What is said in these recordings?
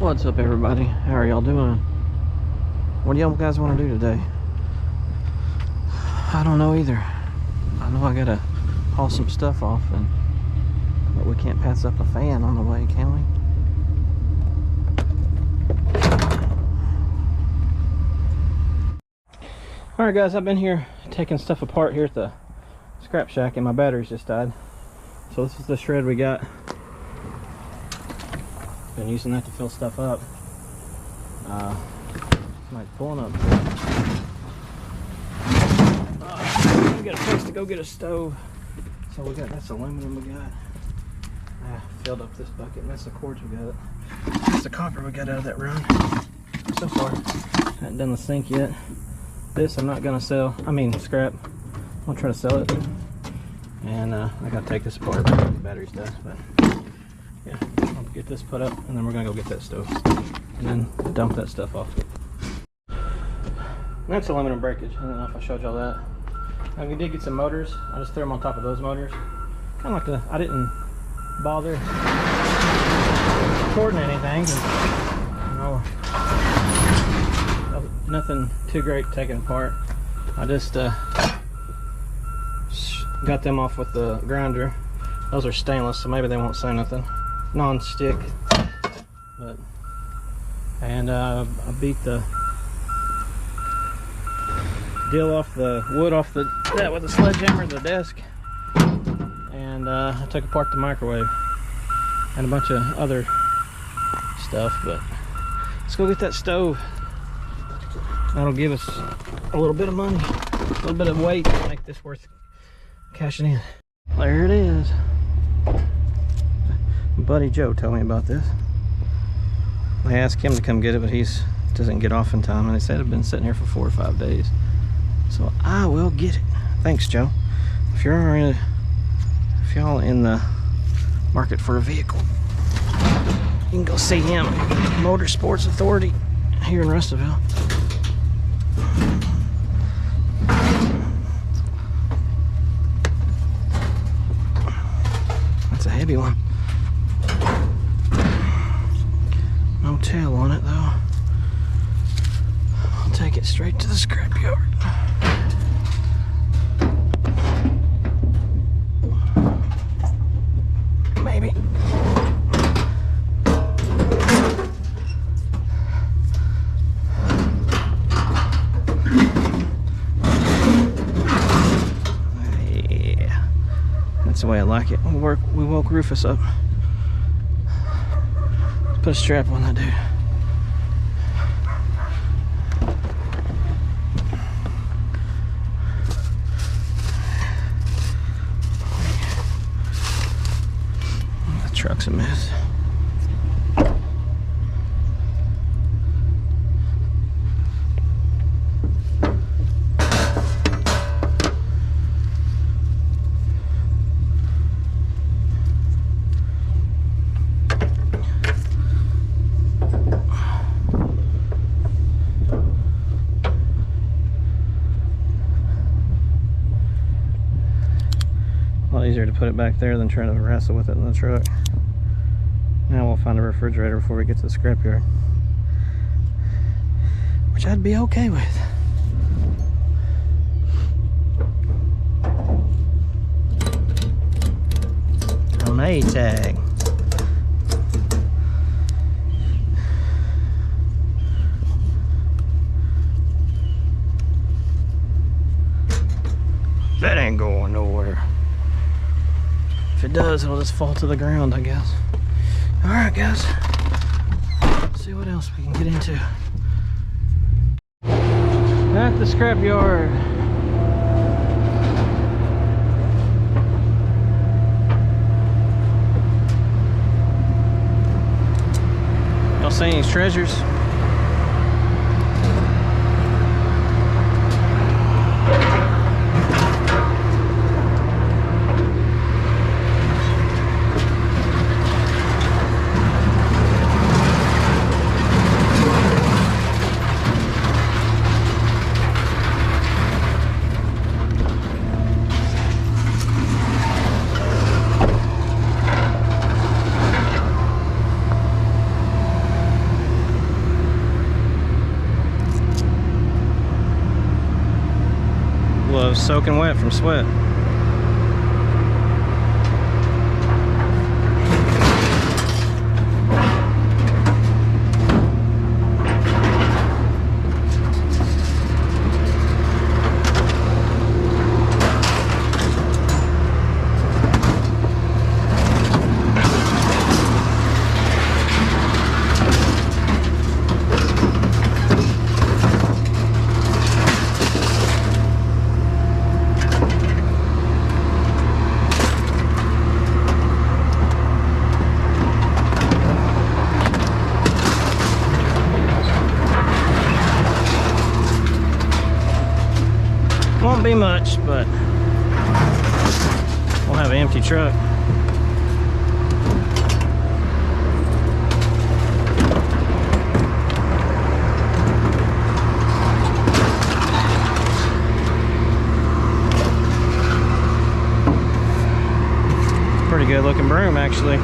What's up, everybody? How are y'all doing? What do y'all guys want to do today? I don't know either. I know I gotta haul some stuff off, but we can't pass up a fan on the way, can we? Alright guys, I've been here taking stuff apart here at the scrap shack and my batteries just died. So this is the shred we got. Been using that to fill stuff up. Somebody's pulling up. We got a place to go get a stove. So we got, that's aluminum we got. Filled up this bucket, and that's the cords we got. That's the copper we got out of that run. So far, haven't done the sink yet. This I'm not gonna sell. I mean scrap. I'm gonna try to sell it. And I gotta take this apart. The battery's dead, but yeah, I'll get this put up, and then we're gonna go get that stove, and then dump that stuff off. That's aluminum breakage. I don't know if I showed y'all that. Now we did get some motors. I just threw them on top of those motors. Kind of like the, I didn't bother recording anything. You know, nothing too great taking apart. I just got them off with the grinder. Those are stainless, so maybe they won't say nothing. Non-stick, but and I beat the deal off the wood off that with a sledgehammer, the desk, and I took apart the microwave and a bunch of other stuff. But let's go get that stove. That'll give us a little bit of money, a little bit of weight to make this worth cashing in. There it is. My buddy Joe told me about this. They asked him to come get it, but he doesn't get off in time, and they said it'd been sitting here for 4 or 5 days. So I will get it. Thanks, Joe. If y'all in the market for a vehicle, you can go see him, Motorsports Authority here in Russellville. That's a heavy one. No tail on it though. I'll take it straight to the scrapyard. Maybe. Yeah, that's the way I like it. We woke Rufus up. Let's put a strap on that dude. Truck's a mess. A lot easier to put it back there than trying to wrestle with it in the truck. Now we'll find a refrigerator before we get to the scrapyard, which I'd be okay with. A Maytag. That ain't going nowhere. If it does, it'll just fall to the ground, I guess. Alright guys, let's see what else we can get into. At the scrapyard. Y'all see any treasures? was soaking wet from sweat. Won't be much, but we'll have an empty truck. Pretty good looking broom, actually.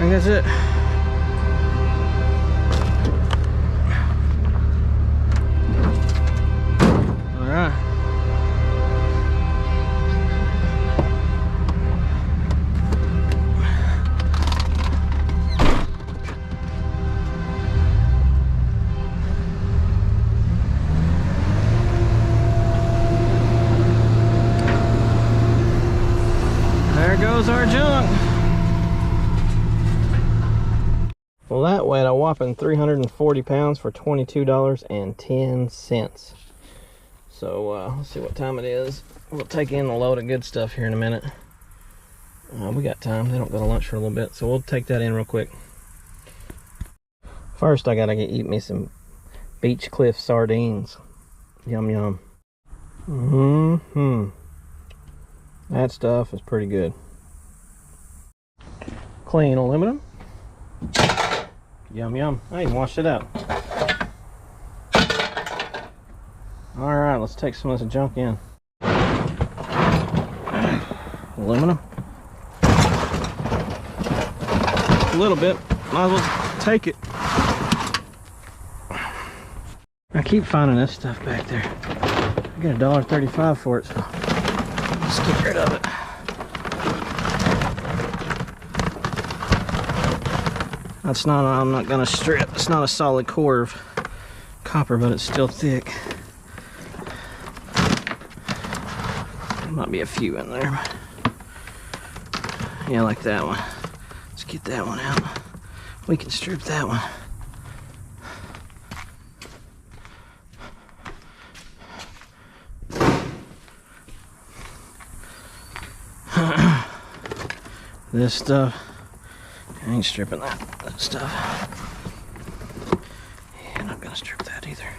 That's it. All right. There goes our junk. Well, that weighed a whopping 340 pounds for $22.10. So let's see what time it is. We'll take in the load of good stuff here in a minute. We got time. They don't go to lunch for a little bit, so we'll take that in real quick. First, I gotta eat me some Beach Cliff sardines. Yum yum. That stuff is pretty good. Clean aluminum. Yum yum. I even washed it out. Alright, let's take some of this junk in. Aluminum. A little bit. Might as well take it. I keep finding this stuff back there. I got $1.35 for it, so let's get rid of it. That's not, I'm not gonna strip. It's not a solid core of copper, but it's still thick. There might be a few in there. Yeah, like that one. Let's get that one out. We can strip that one. This stuff, I ain't stripping that stuff. Yeah, not gonna strip that either.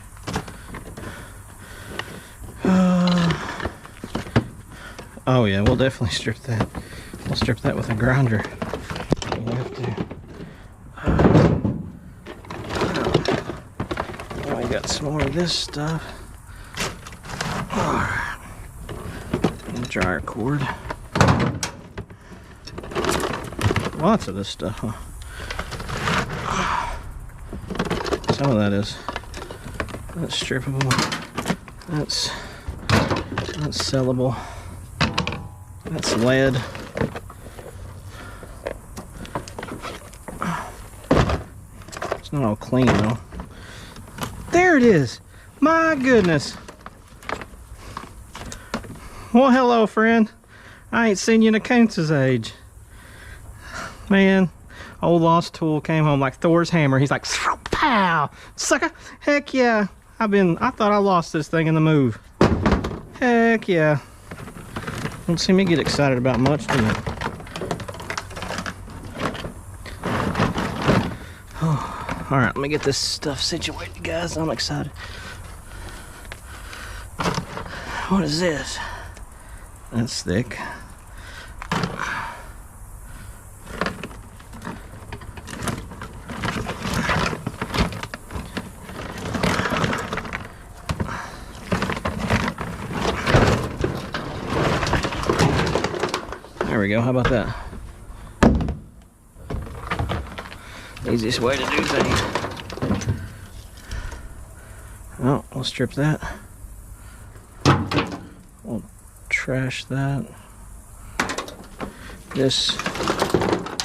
Oh yeah, we'll definitely strip that. We'll strip that with a grinder. We have to. Oh, I got some more of this stuff. Alright. Dryer cord. Lots of this stuff, huh? Some of that is. That's strippable. That's sellable. That's lead. It's not all clean though. There it is! My goodness! Well, hello friend. I ain't seen you in a Coonts' age. Man, old lost tool came home like Thor's hammer. He's like, pow, sucker. Heck yeah. I thought I lost this thing in the move. Heck yeah. Don't see me get excited about much, do you? Oh, all right, let me get this stuff situated, guys. I'm excited. What is this? That's thick. There we go. How about that? Easiest way to do things. Oh, we'll strip that. We'll trash that. This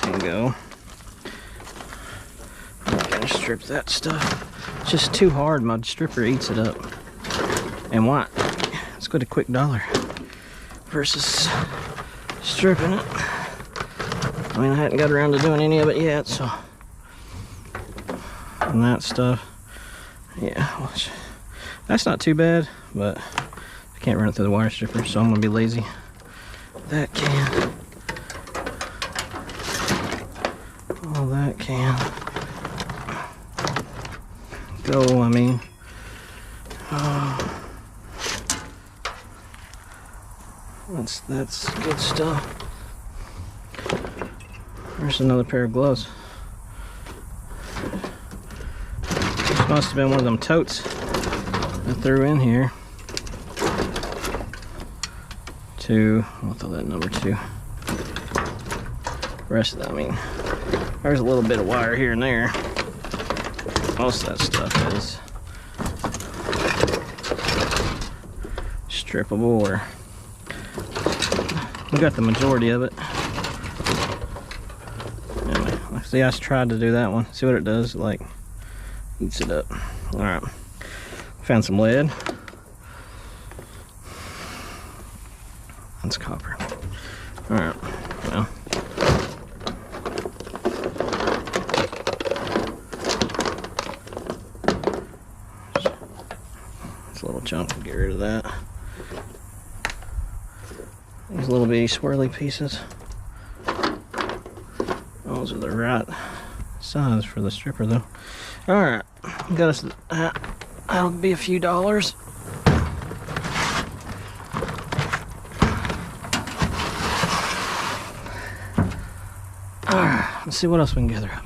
can go. I'm not gonna strip that stuff. It's just too hard. My stripper eats it up. And why? Let's go to Quick Dollar versus stripping it. I mean, I hadn't got around to doing any of it yet, so. And that stuff. Yeah, that's not too bad, but I can't run it through the wire stripper, so I'm gonna be lazy. That can. All that can. Go, I mean. That's good stuff. There's another pair of gloves. This must have been one of them totes I threw in here I'll throw that number 2. The rest of that, I mean, there's a little bit of wire here and there. Most of that stuff is strippable, or we got the majority of it. Anyway, see, I tried to do that one. See what it does? It like eats it up. All right, found some lead. That's copper. All right, well. This little chunk, get rid of that. These little bitty swirly pieces. Those are the right size for the stripper, though. All right, got us. That'll be a few dollars. All right, let's see what else we can gather up.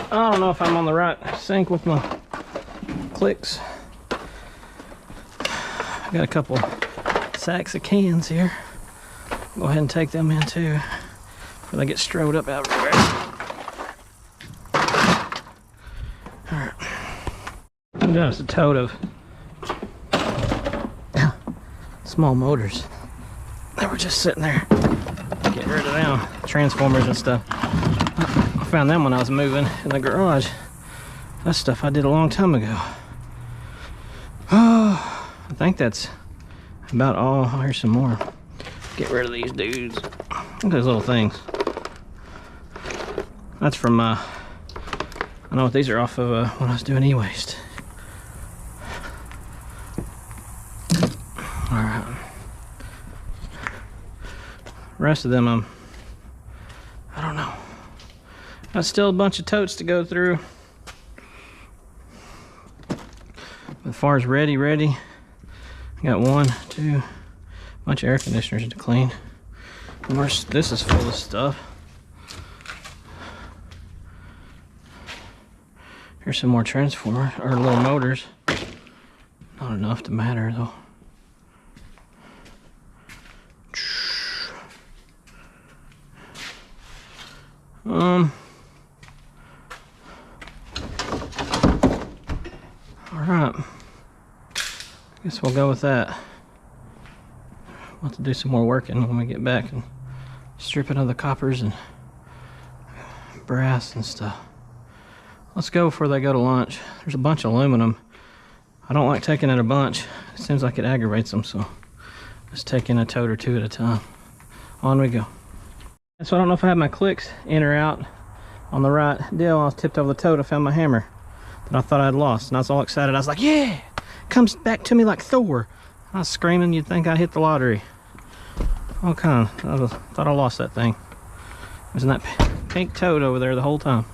I don't know if I'm on the right sync with my clicks. I got a couple sacks of cans here. Go ahead and take them in too before they get strode up everywhere. Alright. I'm doing us a tote of small motors. They were just sitting there. Getting rid of them. Transformers and stuff. I found them when I was moving in the garage. That's stuff I did a long time ago. Oh, I think that's about all. Oh, here's some more. Get rid of these dudes. Look at those little things. That's from, I know what these are off of when I was doing e-waste. Alright. The rest of them, I don't know. Got still a bunch of totes to go through. As far as ready, I got 1, 2, bunch of air conditioners to clean. This is full of stuff. Here's some more transformers, or little motors. Not enough to matter though. Alright. Guess we'll go with that. We'll have to do some more working when we get back and strip it of the coppers and brass and stuff. Let's go before they go to lunch. There's a bunch of aluminum. I don't like taking it a bunch. It seems like it aggravates them, so let's take in a tote or two at a time. On we go. So I don't know if I have my clicks in or out on the right deal. I was tipped over the tote. I found my hammer that I thought I'd lost, and I was all excited. I was like, yeah, comes back to me like Thor. I was screaming, you'd think I hit the lottery. Okay, I thought I lost that thing. It was in that pink tote over there the whole time.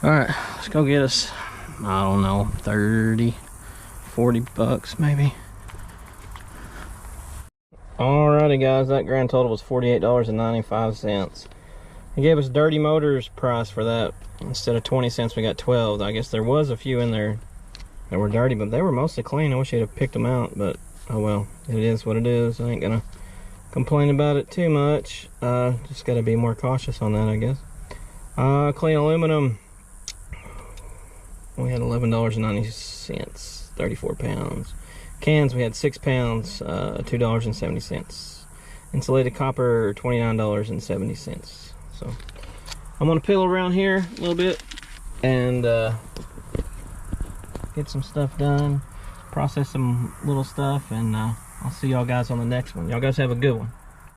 All right, let's go get us, I don't know, 30, 40 bucks maybe. Alrighty guys, that grand total was $48.95. He gave us Dirty Motors price for that. Instead of 20 cents, we got 12. I guess there was a few in there that were dirty, but they were mostly clean. I wish he'd have picked them out, but oh well, it is what it is. I ain't gonna complain about it too much. Just gotta be more cautious on that, I guess. Clean aluminum, we had $11.90, 34 pounds. Cans, we had 6 pounds, $2.70. Insulated copper, $29.70. So I'm gonna peel around here a little bit and get some stuff done, process some little stuff, and I'll see y'all guys on the next one. Y'all guys have a good one.